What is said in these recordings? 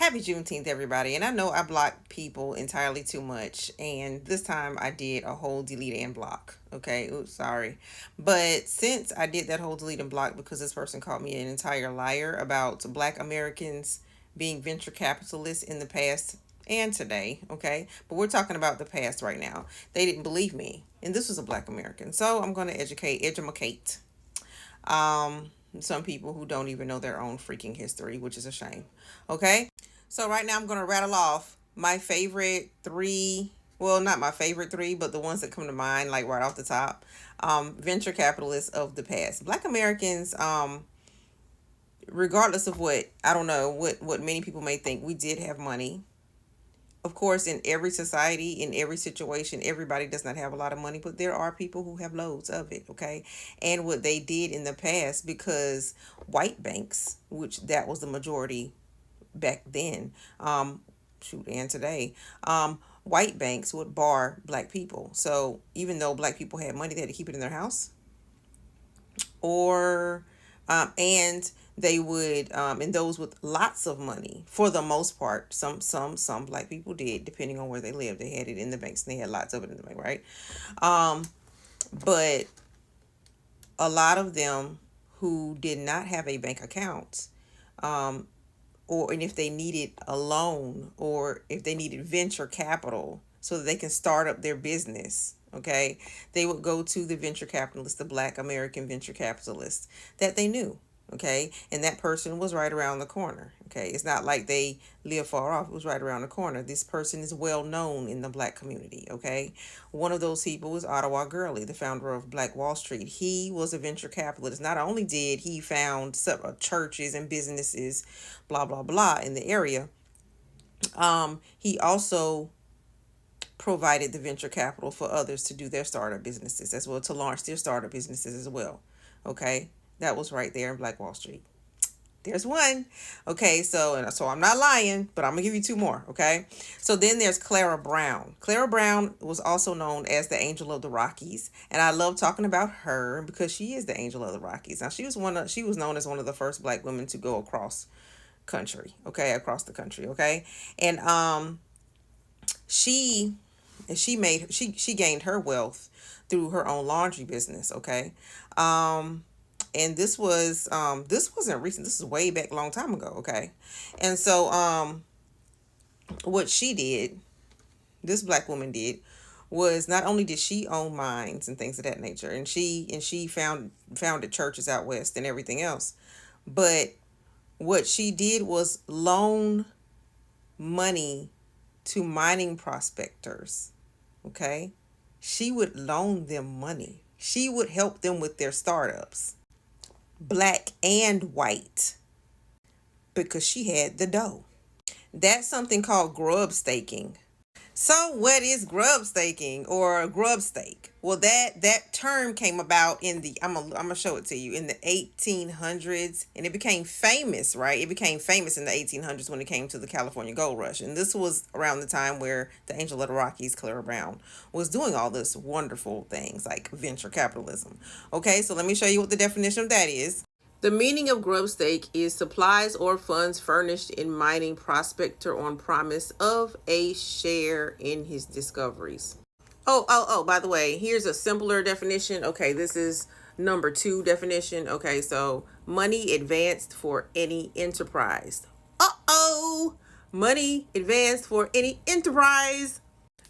Happy Juneteenth, everybody. And I know I blocked people entirely too much. And this time I did a whole delete and block. Okay. Oops, sorry. But since I did that whole delete and block because this person called me an entire liar about Black Americans being venture capitalists in the past and today. Okay. But we're talking about the past right now. They didn't believe me. And this was a Black American. So I'm going to educate some people who don't even know their own freaking history, which is a shame. Okay? So right now I'm going to rattle off my favorite three, well, not my favorite three, but the ones that come to mind like right off the top. Venture capitalists of the past. Black Americans, regardless of what, I don't know, what many people may think, we did have money. Of course, in every society, in every situation, everybody does not have a lot of money, but there are people who have loads of it, okay? And what they did in the past, because white banks, which that was the majority back then, and today, white banks would bar black people. So even though black people had money, they had to keep it in their house, or and they would and those with lots of money, for the most part, some black people did, depending on where they lived, they had it in the banks and they had lots of it in the bank, right? But a lot of them who did not have a bank account, or and if they needed a loan, or if they needed venture capital so that they can start up their business, okay, they would go to the venture capitalist, the Black American venture capitalist that they knew, okay, and that person was right around the corner, okay. It's not like they live far off, it was right around the corner. This person is well known in the black community, okay. One of those people was Ottawa Gurley, the founder of Black Wall Street. He was a venture capitalist. Not only did he found several churches and businesses, blah blah blah, in the area, he also provided the venture capital for others to do their startup businesses as well, to launch their startup businesses as well. Okay, that was right there in Black Wall Street. There's one. Okay, so I'm not lying, but I'm gonna give you two more. Okay, so then there's Clara Brown. Clara Brown was also known as the Angel of the Rockies, and I love talking about her because she is the Angel of the Rockies. Now she was known as one of the first black women to go across the country. Okay, and she she gained her wealth through her own laundry business, okay. And this wasn't recent, this is way back a long time ago, okay. And so what she did, this black woman did, was not only did she own mines and things of that nature, and she founded churches out west and everything else, but what she did was loan money to mining prospectors. Okay? She would loan them money. She would help them with their startups, black and white, because she had the dough. That's something called grub staking. So what is grub staking or grub stake? Well, that term came about in the I'm gonna show it to you, in the 1800s, and it became famous, right? It became famous in the 1800s when it came to the California Gold Rush, and this was around the time where the Angel of the Rockies, Clara Brown, was doing all this wonderful things like venture capitalism. Okay, so let me show you what the definition of that is. The meaning of grub stake is supplies or funds furnished in mining prospector on promise of a share in his discoveries. Oh, by the way, here's a simpler definition. Okay, this is number 2 definition. Okay, so money advanced for any enterprise. Money advanced for any enterprise.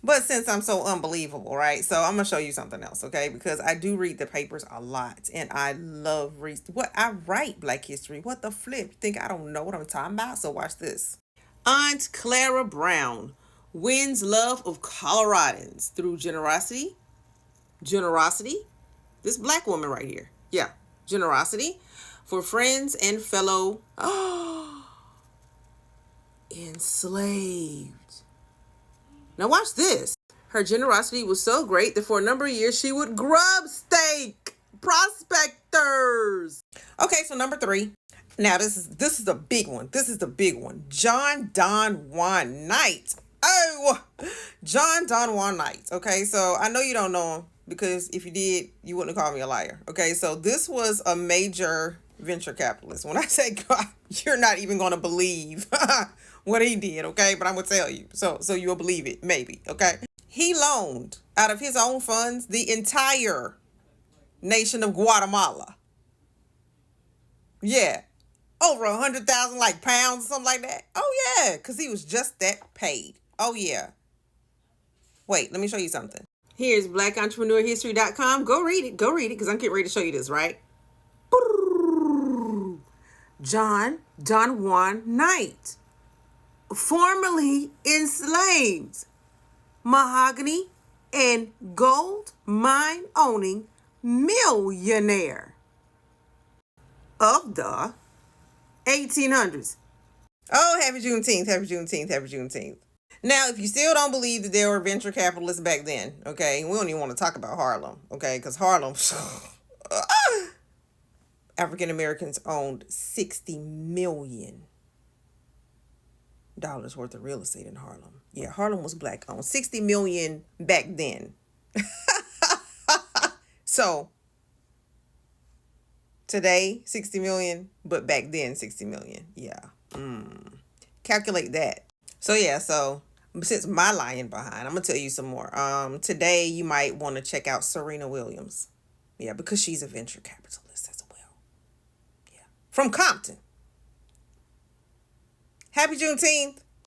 But since I'm so unbelievable, right? So I'm gonna show you something else, okay? Because I do read the papers a lot, and I love what I write. Black history. What the flip? You think I don't know what I'm talking about? So watch this. Aunt Clara Brown wins love of Coloradans through generosity. Generosity. This black woman right here. Yeah, generosity for friends and fellow enslaved. Now watch this. Her generosity was so great that for a number of years she would grub stake prospectors. Okay, so number 3. Now this is the big one. This is the big one. John Don Juan Knight. Oh, John Don Juan Knight. Okay, so I know you don't know him, because if you did, you wouldn't have called me a liar. Okay, so this was a major venture capitalist. When I say God, you're not even going to believe what he did, okay? But I'm going to tell you. So you'll believe it, maybe, okay? He loaned out of his own funds the entire nation of Guatemala. Yeah. Over 100,000 like pounds or something like that. Oh yeah, because he was just that paid. Oh yeah. Wait, let me show you something. Here's blackentrepreneur.history.com. Go read it. Go read it because I'm getting ready to show you this, right? John Don Juan Knight, formerly enslaved, mahogany and gold mine owning millionaire of the 1800s. Oh, happy Juneteenth, happy Juneteenth, happy Juneteenth. Now, if you still don't believe that there were venture capitalists back then, okay, we don't even want to talk about Harlem, okay, because Harlem, African Americans owned $60 million worth of real estate in Harlem. Yeah, Harlem was black owned. 60 million back then. So today 60 million, but back then 60 million. Yeah. Calculate that. So yeah, so since my lying behind, I'm gonna tell you some more. Today you might want to check out Serena Williams. Yeah, because she's a venture capitalist as well. Yeah. From Compton. Happy Juneteenth.